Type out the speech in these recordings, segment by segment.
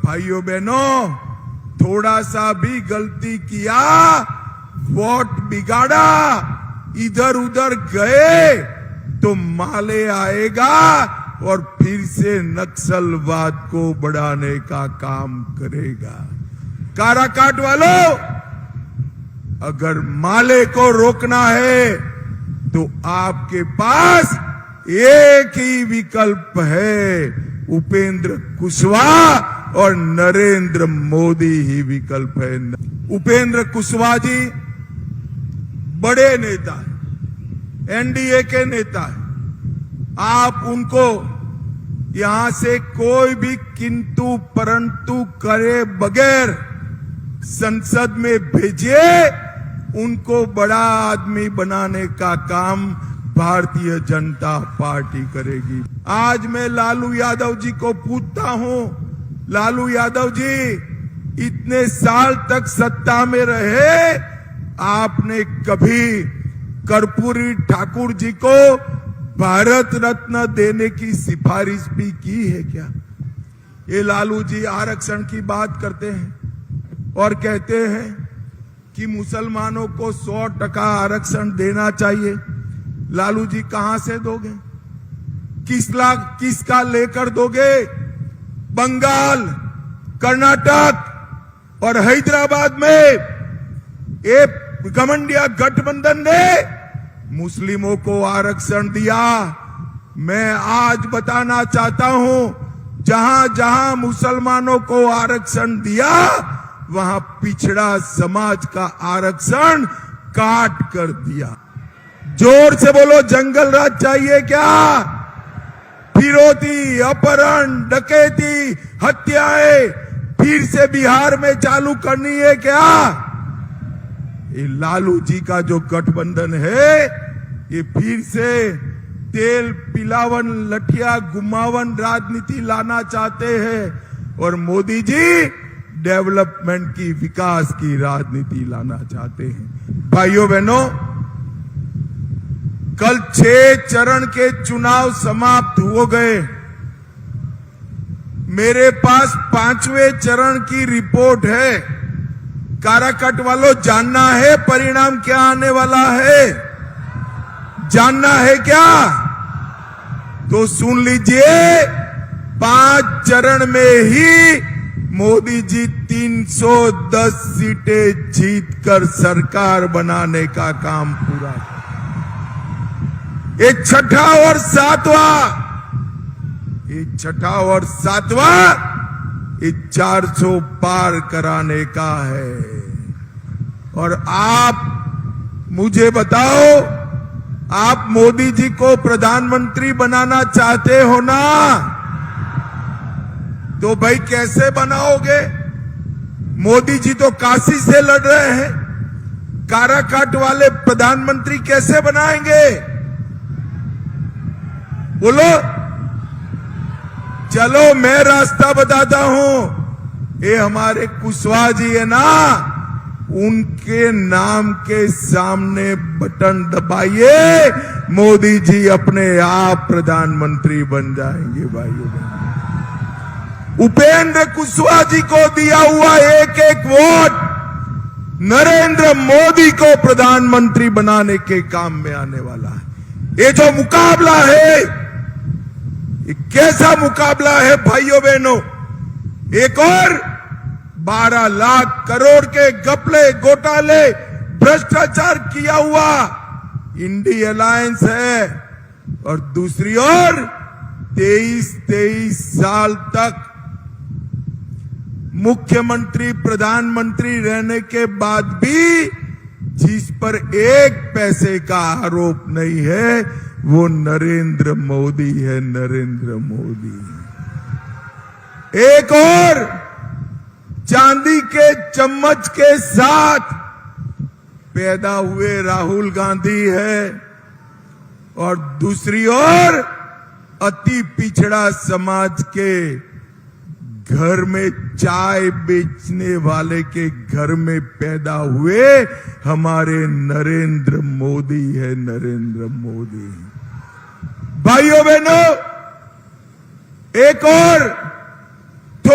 भाइयों बहनों, थोड़ा सा भी गलती किया, वोट बिगाड़ा, इधर उधर गए तो माले आएगा और फिर से नक्सलवाद को बढ़ाने का काम करेगा। काराकाट वालों, अगर माले को रोकना है तो आपके पास एक ही विकल्प है, उपेंद्र कुशवाहा और नरेंद्र मोदी ही विकल्प है। उपेंद्र कुशवाहा जी बड़े नेता हैं, एनडीए के नेता हैं। आप उनको यहां से कोई भी किंतु परंतु करे बगैर संसद में भेजिए, उनको बड़ा आदमी बनाने का काम भारतीय जनता पार्टी करेगी। आज मैं लालू यादव जी को पूछता हूं, लालू यादव जी इतने साल तक सत्ता में रहे, आपने कभी कर्पूरी ठाकुर जी को भारत रत्न देने की सिफारिश भी की है क्या? ये लालू जी आरक्षण की बात करते हैं और कहते हैं कि मुसलमानों को 100% आरक्षण देना चाहिए। लालू जी कहां से दोगे? किसका लेकर दोगे? बंगाल, कर्नाटक और हैदराबाद में एक घमंडिया गठबंधन ने मुस्लिमों को आरक्षण दिया। मैं आज बताना चाहता हूं, जहां जहां मुसलमानों को आरक्षण दिया, वहां पिछड़ा समाज का आरक्षण काट कर दिया। जोर से बोलो, जंगल राज चाहिए क्या? फिरौती, अपहरण, डकैती, हत्याएं फिर से बिहार में चालू करनी है क्या? ये लालू जी का जो गठबंधन है, ये फिर से तेल पिलावन, लठिया गुमावन राजनीति लाना चाहते हैं और मोदी जी डेवलपमेंट की, विकास की राजनीति लाना चाहते हैं। भाइयों बहनों, कल 6 चरण के चुनाव समाप्त हो गए। मेरे पास 5वें चरण की रिपोर्ट है। काराकाट वालों, जानना है परिणाम क्या आने वाला है? जानना है क्या? तो सुन लीजिए, 5 चरण में ही मोदी जी 310 सीटें जीतकर सरकार बनाने का काम पूरा किया। एक छठा और सातवां, ये 400 पार कराने का है। और आप मुझे बताओ, आप मोदी जी को प्रधानमंत्री बनाना चाहते हो ना? तो भाई कैसे बनाओगे? मोदी जी तो काशी से लड़ रहे हैं, काराकाट वाले प्रधानमंत्री कैसे बनाएंगे? बोलो। चलो मैं रास्ता बताता हूं। ये हमारे कुशवाहा जी है ना, उनके नाम के सामने बटन दबाइए, मोदी जी अपने आप प्रधानमंत्री बन जाएंगे। भाइयों, उपेंद्र कुशवाहा जी को दिया हुआ एक एक वोट नरेंद्र मोदी को प्रधानमंत्री बनाने के काम में आने वाला है। ये जो मुकाबला है, ये कैसा मुकाबला है भाइयों बहनों? एक और 12 लाख करोड़ के घपले, घोटाले, भ्रष्टाचार किया हुआ इंडी अलायंस है और दूसरी ओर 23 साल तक मुख्यमंत्री, प्रधानमंत्री रहने के बाद भी जिस पर एक पैसे का आरोप नहीं है, वो नरेंद्र मोदी है। नरेंद्र मोदी। एक और चांदी के चम्मच के साथ पैदा हुए राहुल गांधी है और दूसरी ओर अति पिछड़ा समाज के घर में चाय बेचने वाले के घर में पैदा हुए हमारे नरेंद्र मोदी है। नरेंद्र मोदी। भाइयों बहनों, एक और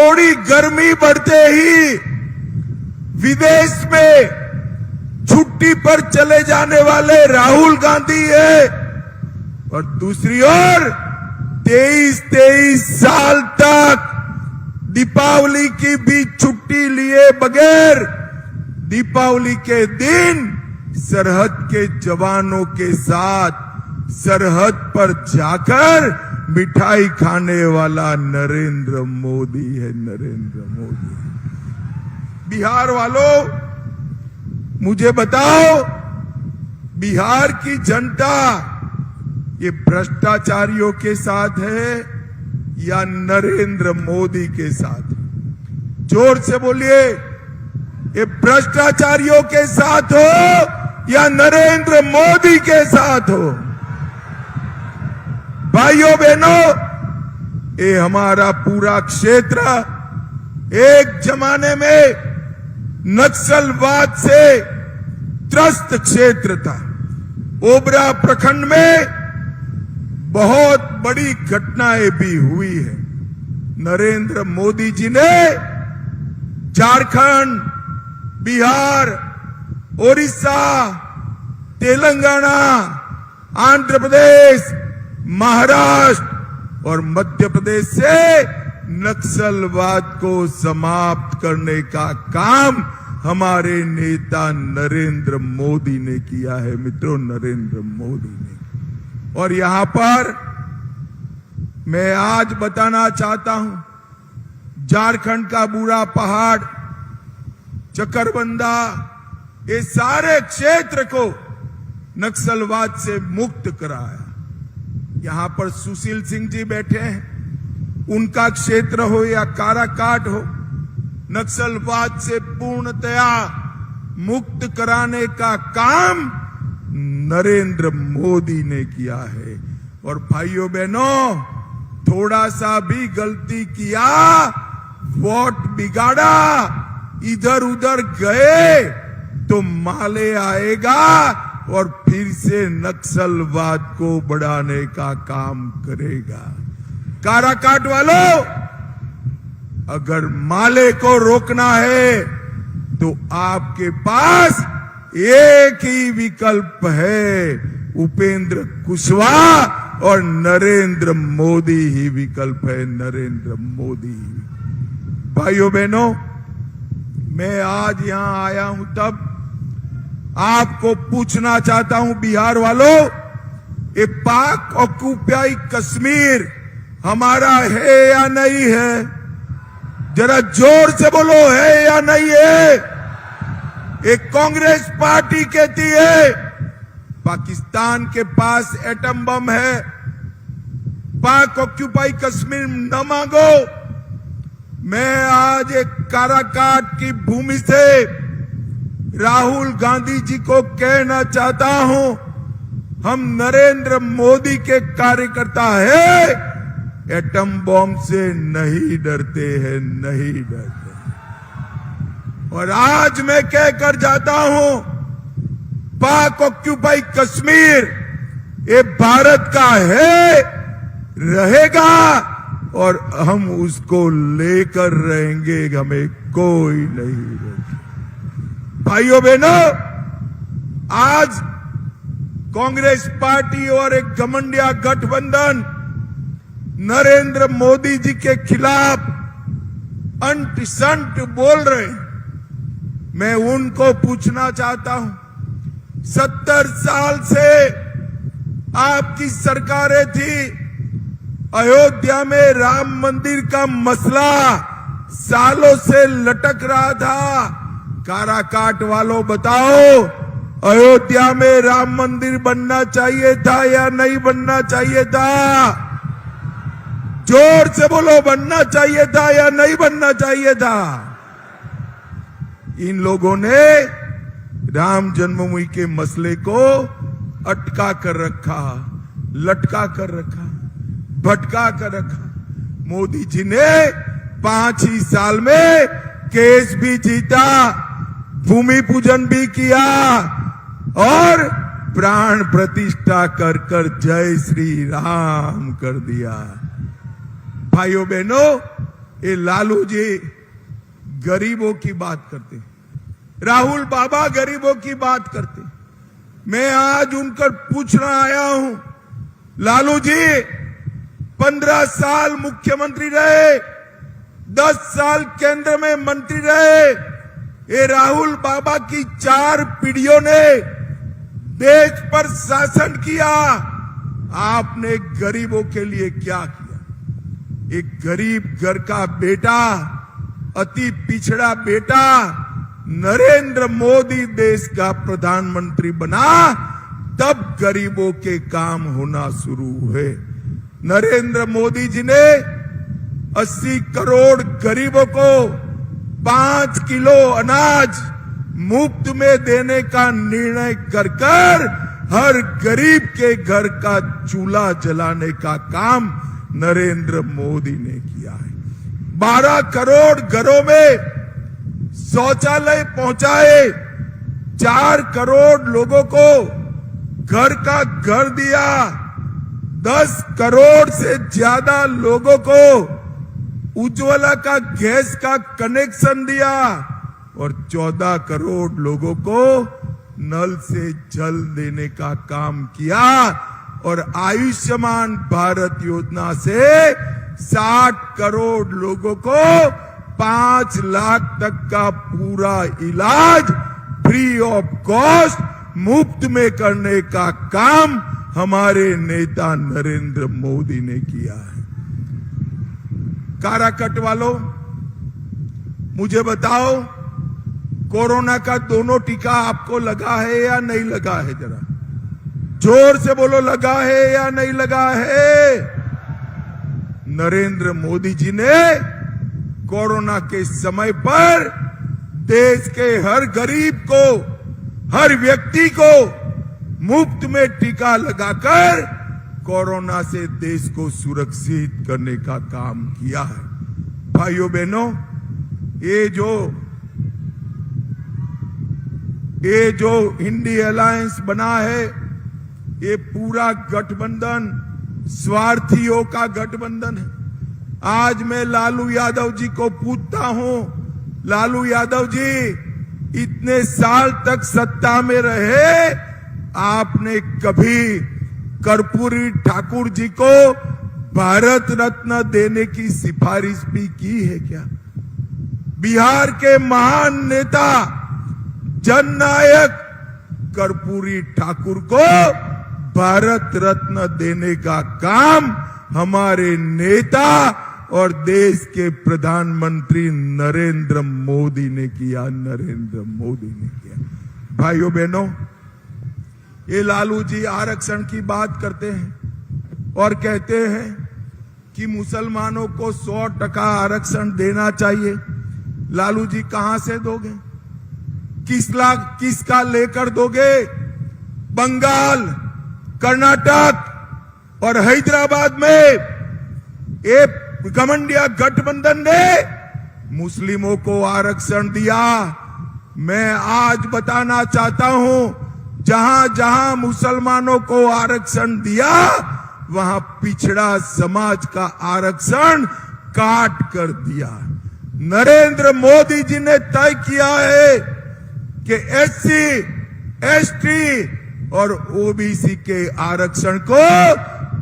थोड़ी गर्मी बढ़ते ही विदेश में छुट्टी पर चले जाने वाले राहुल गांधी है, और दूसरी ओर 23 साल तक दीपावली की भी छुट्टी लिए बगैर दीपावली के दिन सरहद के जवानों के साथ सरहद पर जाकर मिठाई खाने वाला नरेंद्र मोदी है, नरेंद्र मोदी। बिहार वालों, मुझे बताओ, बिहार की जनता ये भ्रष्टाचारियों के साथ है या नरेंद्र मोदी के साथ? जोर से बोलिए, ये भ्रष्टाचारियों के साथ हो या नरेंद्र मोदी के साथ हो? भाइयों बहनों, ये हमारा पूरा क्षेत्र एक जमाने में नक्सलवाद से त्रस्त क्षेत्र था। ओबरा प्रखंड में बहुत बड़ी घटनाएं भी हुई है। नरेंद्र मोदी जी ने झारखंड, बिहार, ओडिशा, तेलंगाना, आंध्र प्रदेश, महाराष्ट्र और मध्य प्रदेश से नक्सलवाद को समाप्त करने का काम हमारे नेता नरेंद्र मोदी ने किया है। मित्रों, नरेंद्र मोदी ने। और यहां पर मैं आज बताना चाहता हूं, झारखंड का बुरा पहाड़, चकरबंदा, ये सारे क्षेत्र को नक्सलवाद से मुक्त कराया। यहां पर सुशील सिंह जी बैठे हैं, उनका क्षेत्र हो या काराकाट हो, नक्सलवाद से पूर्णतया मुक्त कराने का काम नरेंद्र मोदी ने किया है। और भाइयों बहनों, थोड़ा सा भी गलती किया, वोट बिगाड़ा, इधर उधर गए तो माले आएगा और फिर से नक्सलवाद को बढ़ाने का काम करेगा। काराकाट वालों, अगर माले को रोकना है तो आपके पास एक ही विकल्प है, उपेंद्र कुशवाहा और नरेंद्र मोदी ही विकल्प है, नरेंद्र मोदी। भाइयों बहनों, मैं आज यहां आया हूं तब आपको पूछना चाहता हूं, बिहार वालों, ये पाक ऑक्युपाई कश्मीर हमारा है या नहीं है? जरा जोर से बोलो, है या नहीं है? एक कांग्रेस पार्टी कहती है पाकिस्तान के पास एटम बम है, पाक ऑक्युपाई कश्मीर न मांगो। मैं आज एक काराकाट की भूमि से राहुल गांधी जी को कहना चाहता हूं, हम नरेंद्र मोदी के कार्यकर्ता हैं, एटम बम से नहीं डरते हैं, नहीं डरते। और आज मैं कहकर जाता हूं, पाक ऑक्युपाई कश्मीर ये भारत का है, रहेगा और हम उसको लेकर रहेंगे, हमें कोई नहीं रोकेगा। भाइयों बहनों, आज कांग्रेस पार्टी और एक घमंडिया गठबंधन नरेंद्र मोदी जी के खिलाफ अंट संट बोल रहे हैं। मैं उनको पूछना चाहता हूं, 70 साल से आपकी सरकारें थी, अयोध्या में राम मंदिर का मसला सालों से लटक रहा था। काराकाट वालों बताओ, अयोध्या में राम मंदिर बनना चाहिए था या नहीं बनना चाहिए था? जोर से बोलो, बनना चाहिए था या नहीं बनना चाहिए था? इन लोगों ने राम जन्मभूमि के मसले को अटका कर रखा, लटका कर रखा, भटका कर रखा। मोदी जी ने 5 ही साल में केस भी जीता, भूमि पूजन भी किया और प्राण प्रतिष्ठा कर कर जय श्री राम कर दिया। भाइयों बहनों, ये लालू जी गरीबों की बात करते, राहुल बाबा गरीबों की बात करते। मैं आज उनकर पूछना आया हूं, लालू जी 15 साल मुख्यमंत्री रहे, 10 साल केंद्र में मंत्री रहे, ये राहुल बाबा की 4 पीढ़ियों ने देश पर शासन किया, आपने गरीबों के लिए क्या किया? एक गरीब घर का बेटा, अति पिछड़ा बेटा नरेंद्र मोदी देश का प्रधानमंत्री बना, तब गरीबों के काम होना शुरू हुए। नरेंद्र मोदी जी ने 80 करोड़ गरीबों को 5 किलो अनाज मुफ्त में देने का निर्णय कर हर गरीब के घर का चूल्हा जलाने का काम नरेंद्र मोदी ने किया है। 12 करोड़ घरों में शौचालय पहुंचाए, 4 करोड़ लोगों को घर का घर दिया, 10 करोड़ से ज्यादा लोगों को उज्ज्वला का गैस का कनेक्शन दिया और 14 करोड़ लोगों को नल से जल देने का काम किया और आयुष्मान भारत योजना से 60 करोड़ लोगों को 5 लाख तक का पूरा इलाज फ्री ऑफ कॉस्ट मुफ्त में करने का काम हमारे नेता नरेंद्र मोदी ने किया है। काराकट वालों, मुझे बताओ, कोरोना का दोनों टीका आपको लगा है या नहीं लगा है? जरा जोर से बोलो, लगा है या नहीं लगा है? नरेंद्र मोदी जी ने कोरोना के समय पर देश के हर गरीब को, हर व्यक्ति को मुफ्त में टीका लगाकर कोरोना से देश को सुरक्षित करने का काम किया है। भाइयों बहनों, ये जो इंडी अलायंस बना है, ये पूरा गठबंधन स्वार्थियों का गठबंधन है। आज मैं लालू यादव जी को पूछता हूं, लालू यादव जी इतने साल तक सत्ता में रहे, आपने कभी कर्पूरी ठाकुर जी को भारत रत्न देने की सिफारिश भी की है क्या? बिहार के महान नेता जननायक कर्पूरी ठाकुर को भारत रत्न देने का काम हमारे नेता और देश के प्रधानमंत्री नरेंद्र मोदी ने किया, नरेंद्र मोदी ने किया। भाइयों बहनों, ये लालू जी आरक्षण की बात करते हैं और कहते हैं कि मुसलमानों को 100% आरक्षण देना चाहिए। लालू जी कहां से दोगे? किसका लेकर दोगे? बंगाल, कर्नाटक और हैदराबाद में एक घमंडिया गठबंधन ने मुस्लिमों को आरक्षण दिया। मैं आज बताना चाहता हूं, जहां जहां मुसलमानों को आरक्षण दिया, वहां पिछड़ा समाज का आरक्षण काट कर दिया। नरेंद्र मोदी जी ने तय किया है कि एससी, एसटी और ओबीसी के आरक्षण को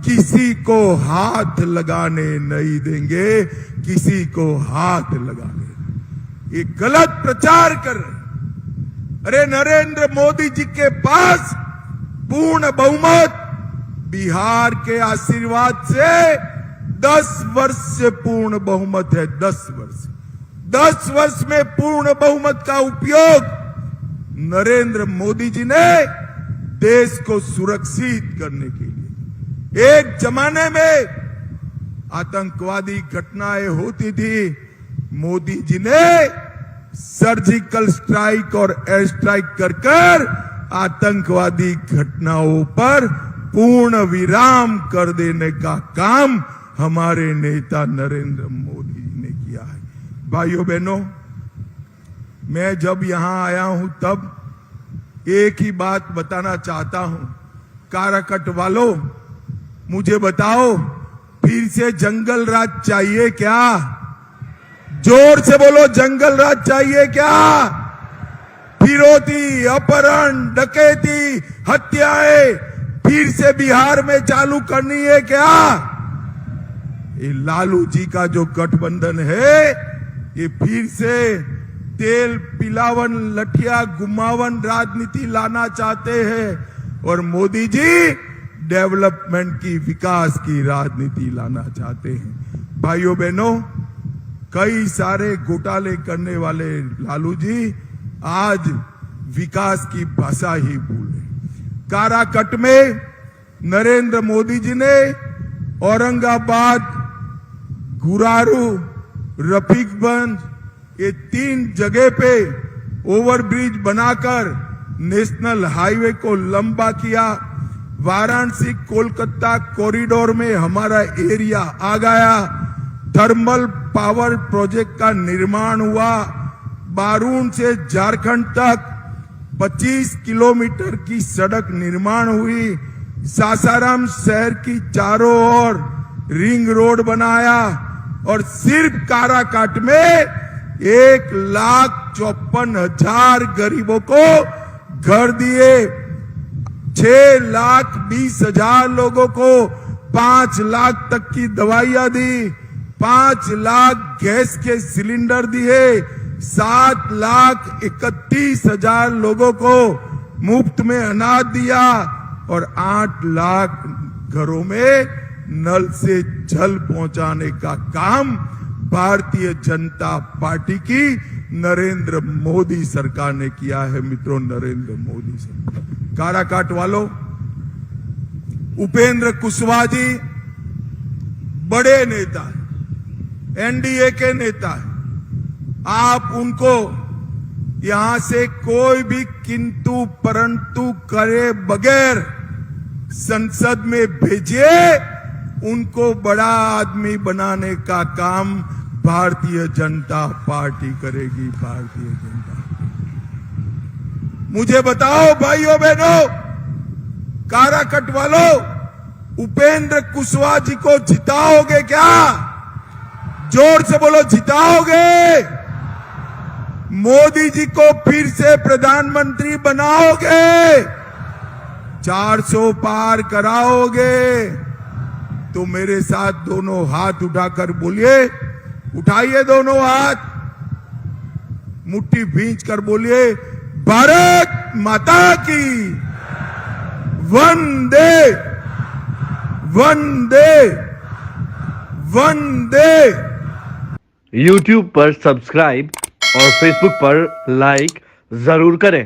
किसी को हाथ लगाने नहीं देंगे, किसी को हाथ लगाने। ये गलत प्रचार कर रहे। अरे नरेंद्र मोदी जी के पास पूर्ण बहुमत, बिहार के आशीर्वाद से 10 वर्ष से पूर्ण बहुमत है। 10 वर्ष, 10 वर्ष में पूर्ण बहुमत का उपयोग नरेंद्र मोदी जी ने देश को सुरक्षित करने के लिए। एक जमाने में आतंकवादी घटनाएं होती थी, मोदी जी ने सर्जिकल स्ट्राइक और एयर स्ट्राइक कर आतंकवादी घटनाओं पर पूर्ण विराम कर देने का काम हमारे नेता नरेंद्र मोदी जी ने किया है। भाइयों बहनों, मैं जब यहां आया हूं तब एक ही बात बताना चाहता हूं। काराकट वालों, मुझे बताओ, फिर से जंगल राज चाहिए क्या? जोर से बोलो, जंगल राज चाहिए क्या? फिरौती, अपहरण, डकैती, हत्याएं फिर से बिहार में चालू करनी है क्या? ये लालू जी का जो गठबंधन है, ये फिर से तेल पिलावन, लठिया गुमावन राजनीति लाना चाहते हैं और मोदी जी डेवलपमेंट की, विकास की राजनीति लाना चाहते हैं। भाइयों बहनों, कई सारे घोटाले करने वाले लालू जी आज विकास की भाषा ही भूले। काराकट में नरेंद्र मोदी जी ने औरंगाबाद, गुरारू, रफीकगंज, ये 3 जगह पे ओवरब्रिज बनाकर नेशनल हाईवे को लंबा किया। वाराणसी कोलकाता कॉरिडोर में हमारा एरिया आ गया। थर्मल पावर प्रोजेक्ट का निर्माण हुआ। बारून से झारखंड तक 25 किलोमीटर की सड़क निर्माण हुई। सासाराम शहर की चारों ओर रिंग रोड बनाया और सिर्फ काराकाट में 1,54,000 गरीबों को घर दिए। 6,20,000 लोगों को 5 लाख तक की दवाइयां दी। 5 लाख गैस के सिलेंडर दिए। 7,31,000 लोगों को मुफ्त में अनाज दिया और 8 लाख घरों में नल से जल पहुंचाने का काम भारतीय जनता पार्टी की नरेंद्र मोदी सरकार ने किया है। मित्रों, नरेंद्र मोदी सरकार। काराकाट वालों, उपेंद्र कुशवाहा जी बड़े नेता हैं, एनडीए के नेता हैं। आप उनको यहां से कोई भी किंतु परंतु करे बगैर संसद में भेजिए। उनको बड़ा आदमी बनाने का काम भारतीय जनता पार्टी करेगी। भारतीय जनता, मुझे बताओ भाइयों बहनों, काराकट वालों, उपेंद्र कुशवाहा जी को जिताओगे क्या? जोर से बोलो, जिताओगे? मोदी जी को फिर से प्रधानमंत्री बनाओगे? 400 पार कराओगे? तो मेरे साथ दोनों हाथ उठाकर बोलिए, उठाइए दोनों हाथ, मुट्ठी भींच कर बोलिए, भारत माता की वंदे वंदे वंदे। YouTube पर सब्सक्राइब और Facebook पर लाइक जरूर करें।